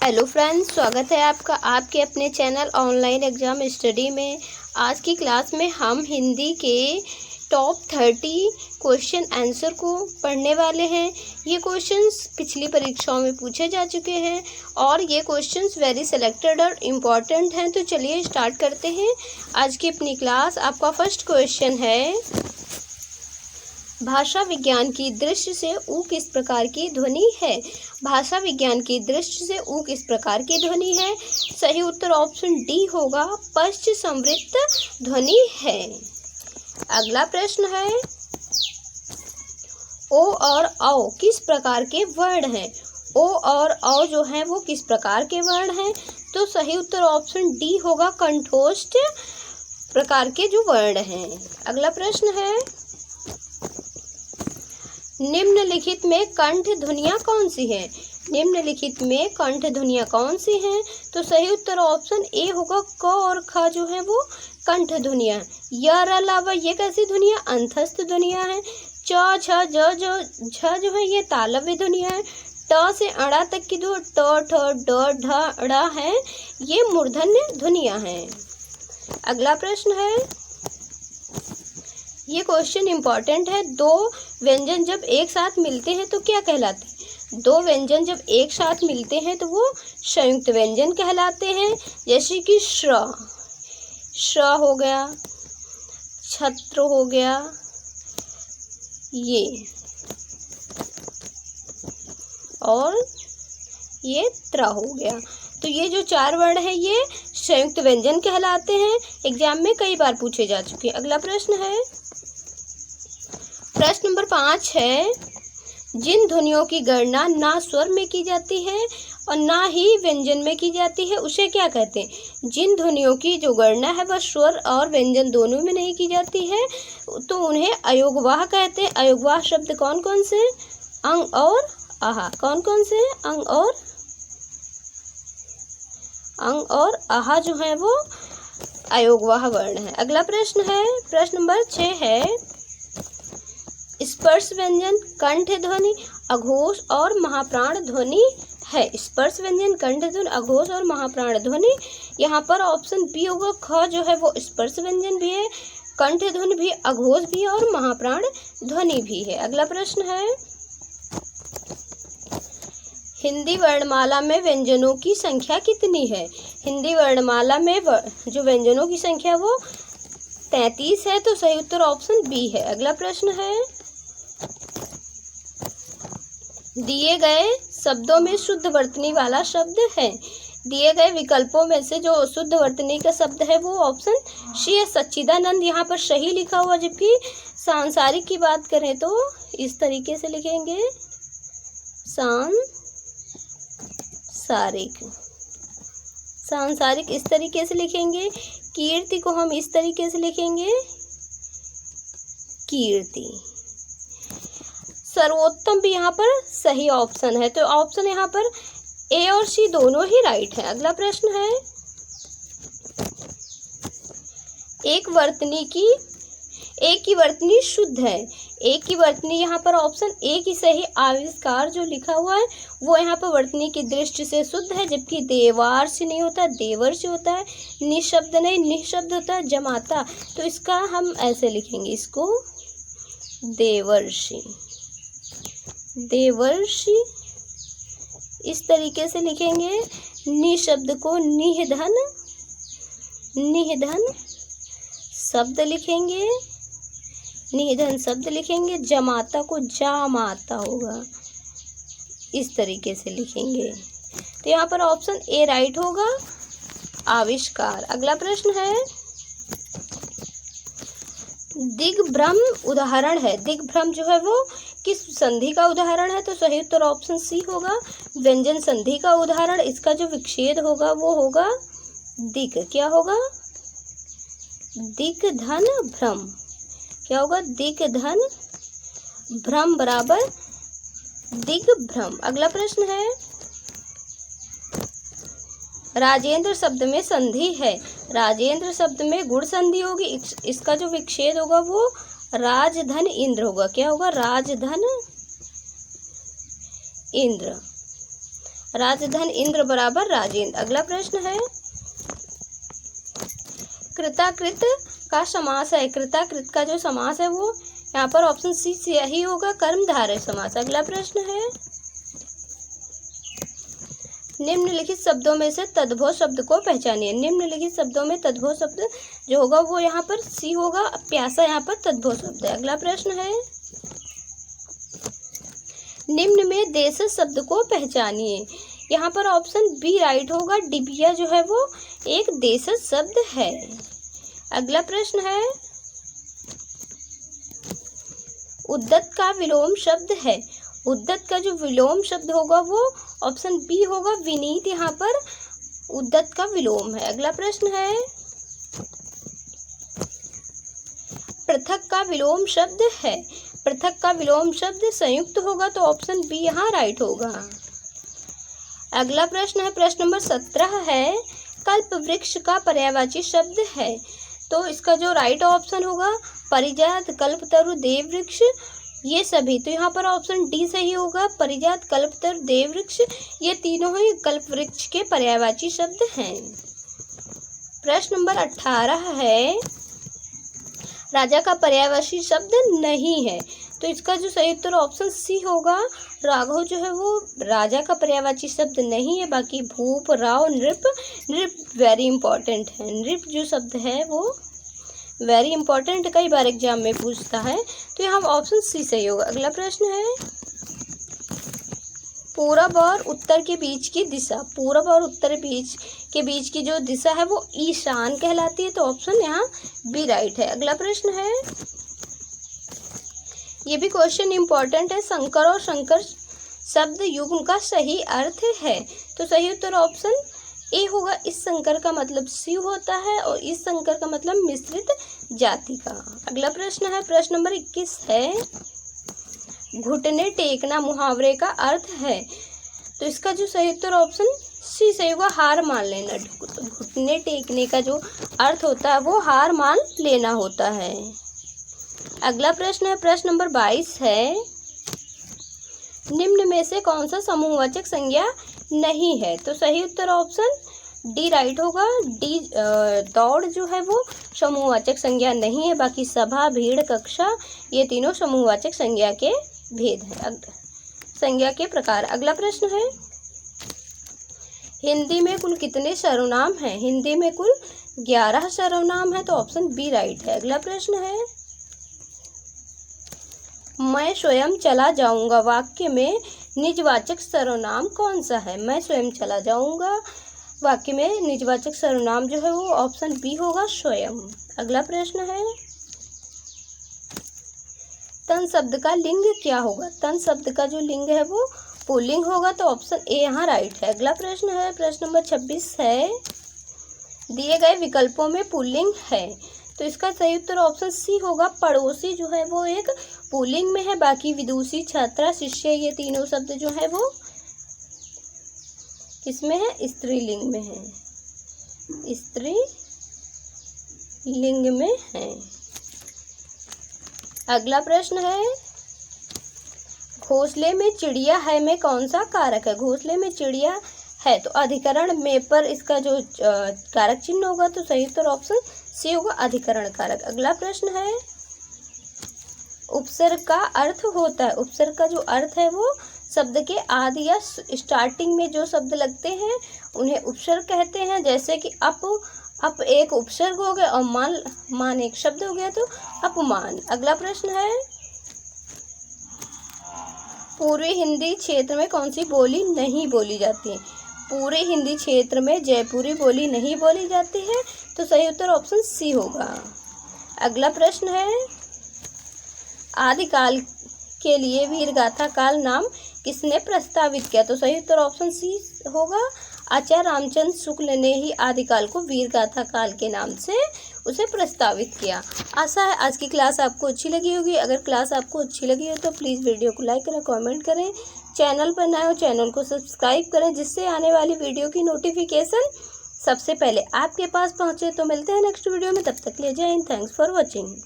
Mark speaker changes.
Speaker 1: Hello friends, स्वागत है आपका आपके अपने चैनल ऑनलाइन एग्ज़ाम स्टडी में। आज की क्लास में हम हिंदी के टॉप 30 क्वेश्चन आंसर को पढ़ने वाले हैं। ये क्वेश्चंस पिछली परीक्षाओं में पूछे जा चुके हैं और ये क्वेश्चंस वेरी सिलेक्टेड और इम्पॉर्टेंट हैं। तो चलिए स्टार्ट करते हैं आज की अपनी क्लास। आपका फर्स्ट क्वेश्चन है, भाषा विज्ञान की दृष्टि से ऊ किस प्रकार की ध्वनि है। भाषा विज्ञान की दृष्टि से ऊ किस प्रकार की ध्वनि है। सही उत्तर ऑप्शन डी होगा, पश्च संवृत्त ध्वनि है। अगला प्रश्न है, ओ और औ किस प्रकार के वर्ण हैं। ओ और औ जो हैं वो किस प्रकार के वर्ण हैं। तो सही उत्तर ऑप्शन डी होगा, कंठोष्ठ प्रकार के जो वर्ण हैं। अगला प्रश्न है, निम्नलिखित में कंठ ध्वनियाँ कौन सी हैं। निम्नलिखित में कंठ ध्वनियाँ कौन सी हैं। तो सही उत्तर ऑप्शन ए होगा, क और ख जो है वो कंठ ध्वनियाँ। य र ल व ये कैसी ध्वनियाँ, अंतस्थ ध्वनियाँ हैं। च छ ज झ जो है ये तालव्य ध्वनियाँ हैं। ट से अड़ा तक की जो ट ठ ड ढ ड़ है ये मूर्धन्य ध्वनियाँ हैं। अगला प्रश्न है, ये क्वेश्चन इम्पॉर्टेंट है। दो व्यंजन जब एक साथ मिलते हैं तो क्या कहलाते हैं। दो व्यंजन जब एक साथ मिलते हैं तो वो संयुक्त व्यंजन कहलाते हैं। जैसे कि श्र हो गया, छत्र हो गया, ये और ये त्र हो गया। तो ये जो चार वर्ण है ये संयुक्त व्यंजन कहलाते हैं। एग्जाम में कई बार पूछे जा चुके हैं। अगला प्रश्न है, प्रश्न नंबर 5 है, जिन ध्वनियों की गणना ना स्वर में की जाती है और ना ही व्यंजन में की जाती है उसे क्या कहते हैं। जिन ध्वनियों की जो गणना है वह स्वर और व्यंजन दोनों में नहीं की जाती है तो उन्हें अयोगवाह कहते हैं। अयोगवाह शब्द कौन कौन से, अंग और आहा। कौन कौन से, अंग और आहा जो है वो अयोगवाह वर्ण है। अगला प्रश्न है, प्रश्न नंबर 6 है, स्पर्श व्यंजन कंठ ध्वनि अघोष और महाप्राण ध्वनि है। स्पर्श व्यंजन कंठ ध्वनि अघोष और महाप्राण ध्वनि। यहाँ पर ऑप्शन बी होगा, ख जो है वो स्पर्श व्यंजन भी है, कंठ ध्वनि भी, अघोष भी है और महाप्राण ध्वनि भी है। अगला प्रश्न है, हिंदी वर्णमाला में व्यंजनों की संख्या कितनी है। हिंदी वर्णमाला में जो व्यंजनों की संख्या वो 33 है। तो सही उत्तर ऑप्शन बी है। अगला प्रश्न है, दिए गए शब्दों में शुद्ध वर्तनी वाला शब्द है। दिए गए विकल्पों में से जो शुद्ध वर्तनी का शब्द है वो ऑप्शन सी है, सच्चिदानंद। यहाँ पर सही लिखा हुआ, जबकि सांसारिक की बात करें तो इस तरीके से लिखेंगे, सांसारिक इस तरीके से लिखेंगे। कीर्ति को हम इस तरीके से लिखेंगे, कीर्ति। सर्वोत्तम भी यहाँ पर सही ऑप्शन है। तो ऑप्शन यहाँ पर ए और सी दोनों ही राइट है। अगला प्रश्न है, एक की वर्तनी शुद्ध है। एक की वर्तनी यहाँ पर ऑप्शन ए की सही। आविष्कार जो लिखा हुआ है वो यहाँ पर वर्तनी की दृष्टि से शुद्ध है, जबकि देवार्ष नहीं होता, देवर्ष होता है। निशब्द नहीं, निशब्द होता है, जमाता। तो इसका हम ऐसे लिखेंगे, इसको देवर्षि, देवर्षि इस तरीके से लिखेंगे। निशब्द को निधन, निधन शब्द लिखेंगे, निधन शब्द लिखेंगे। जमाता को जामाता होगा, इस तरीके से लिखेंगे। तो यहाँ पर ऑप्शन ए राइट होगा, आविष्कार। अगला प्रश्न है, दिग्भ्रम उदाहरण है। दिग्भ्रम जो है वो किस संधि का उदाहरण है। तो सही उत्तर ऑप्शन सी होगा, व्यंजन संधि का उदाहरण। इसका जो विच्छेद होगा वो होगा दिग, क्या होगा, दिग धन भ्रम। क्या होगा, दिग धन भ्रम बराबर दिग्भ्रम। अगला प्रश्न है, राजेंद्र शब्द में संधि है। राजेंद्र शब्द में गुण संधि होगी। इसका जो विच्छेद होगा वो राजधन इंद्र होगा। क्या होगा, राजधन इंद्र। राजधन इंद्र बराबर राजेंद्र। अगला प्रश्न है, कृताकृत का समास है। कृताकृत का जो समास है वो यहाँ पर ऑप्शन सी सही होगा, कर्मधारय समास। अगला प्रश्न है, निम्नलिखित शब्दों में से तद्भव शब्द को पहचानिए। निम्नलिखित शब्दों में तद्भव शब्द जो होगा वो यहाँ पर सी होगा, प्यासा यहाँ पर तद्भव शब्द है। अगला प्रश्न है, निम्न में देशज शब्द को पहचानिए। यहाँ पर ऑप्शन बी राइट होगा, डिबिया जो है वो एक देशज शब्द है। अगला प्रश्न है, उद्दत का विलोम शब्द है। उद्दत का जो विलोम शब्द होगा वो ऑप्शन बी होगा, विनीत यहाँ पर उद्दत का विलोम है। अगला प्रश्न है, पृथक का विलोम शब्द है। पृथक का विलोम शब्द संयुक्त होगा तो ऑप्शन बी यहाँ राइट होगा। अगला प्रश्न है, प्रश्न नंबर 17 है, कल्प वृक्ष का पर्यायवाची शब्द है। तो इसका जो राइट ऑप्शन होगा, परिजात, कल्पतरु, देव वृक्ष, ये सभी। तो यहाँ पर ऑप्शन डी सही होगा, परिजात, कल्पतरु, देव वृक्ष, ये तीनों ही कल्प वृक्ष के पर्यायवाची शब्द हैं। प्रश्न नंबर 18 है, राजा का पर्यायवाची शब्द नहीं है। तो इसका जो सही उत्तर ऑप्शन सी होगा, राघव जो है वो राजा का पर्यायवाची शब्द नहीं है। बाकी भूप, राव, नृप, नृप वेरी इंपॉर्टेंट है। नृप जो शब्द है वो वेरी इंपॉर्टेंट, कई बार एग्जाम में पूछता है, तो यहाँ ऑप्शन सी सही होगा। अगला प्रश्न है, पूरब और उत्तर के बीच की दिशा। पूरब और उत्तर के बीच की जो दिशा है वो ईशान कहलाती है, तो ऑप्शन यहाँ बी राइट है। अगला प्रश्न है, ये भी क्वेश्चन इंपॉर्टेंट है, शंकर और शंकर शब्द युग्म का सही अर्थ है। तो सही उत्तर ऑप्शन ए होगा, इस शंकर का मतलब शिव होता है और इस शंकर का मतलब मिश्रित जाति का। अगला प्रश्न है, प्रश्न नंबर 21 है, घुटने टेकना मुहावरे का अर्थ है। तो इसका जो सही उत्तर ऑप्शन सी सही होगा, हार मान लेना। घुटने टेकने का जो अर्थ होता है वो हार मान लेना होता है। अगला प्रश्न है, प्रश्न नंबर 22 है, निम्न में से कौन सा समूहवाचक संज्ञा नहीं है। तो सही उत्तर ऑप्शन डी राइट होगा, डी दौड़ जो है वो समूहवाचक संज्ञा नहीं है। बाकी सभा, भीड़, कक्षा, ये तीनों समूहवाचक संज्ञा के भेद है, संज्ञा के प्रकार। अगला प्रश्न है, हिंदी में कुल कितने सर्वनाम हैं। हिंदी में कुल 11 सर्वनाम है, तो ऑप्शन बी राइट है। अगला प्रश्न है, मैं स्वयं चला जाऊंगा वाक्य में निजवाचक सर्वनाम कौन सा है। मैं स्वयं चला जाऊंगा वाक्य में निजवाचक सर्वनाम जो है वो ऑप्शन बी होगा, स्वयं। अगला प्रश्न है, तन शब्द का लिंग क्या होगा। तन शब्द का जो लिंग है वो पुल्लिंग होगा, तो ऑप्शन ए यहाँ राइट है। अगला प्रश्न है, प्रश्न नंबर 26 है, दिए गए विकल्पों में पुल्लिंग है। तो इसका सही उत्तर ऑप्शन सी होगा, पड़ोसी जो है वो एक पुल्लिंग में है। बाकी विदुषी, छात्रा, शिष्य, ये तीनों शब्द जो है वो किसमें है, स्त्रीलिंग में है, स्त्रीलिंग में है। अगला प्रश्न है, घोंसले में चिड़िया है में कौन सा कारक है। घोंसले में चिड़िया है तो अधिकरण में पर इसका जो कारक चिन्ह होगा, तो सही उत्तर ऑप्शन सी होगा, अधिकरण कारक। अगला प्रश्न है, उपसर्ग का अर्थ होता है। उपसर्ग का जो अर्थ है वो शब्द के आदि या स्टार्टिंग में जो शब्द लगते हैं उन्हें उपसर्ग कहते हैं। जैसे कि अप एक उपसर्ग हो गया और मान एक शब्द हो गया, तो अपमान। अगला प्रश्न है, पूर्वी हिंदी क्षेत्र में कौन सी बोली नहीं बोली जाती है। पूरे हिंदी क्षेत्र में जयपुरी बोली नहीं बोली जाती है, तो सही उत्तर ऑप्शन सी होगा। अगला प्रश्न है, आदिकाल के लिए वीरगाथा काल नाम किसने प्रस्तावित किया। तो सही उत्तर ऑप्शन सी होगा, आचार्य रामचंद्र शुक्ल ने ही आदिकाल को वीरगाथा काल के नाम से उसे प्रस्तावित किया। आशा है आज की क्लास आपको अच्छी लगी होगी। अगर क्लास आपको अच्छी लगी हो तो प्लीज़ वीडियो को लाइक करें, कमेंट करें। चैनल पर नए हो चैनल को सब्सक्राइब करें, जिससे आने वाली वीडियो की नोटिफिकेशन सबसे पहले आपके पास पहुंचे। तो मिलते हैं नेक्स्ट वीडियो में, तब तक के लिए जय हिंद, थैंक्स फॉर वॉचिंग।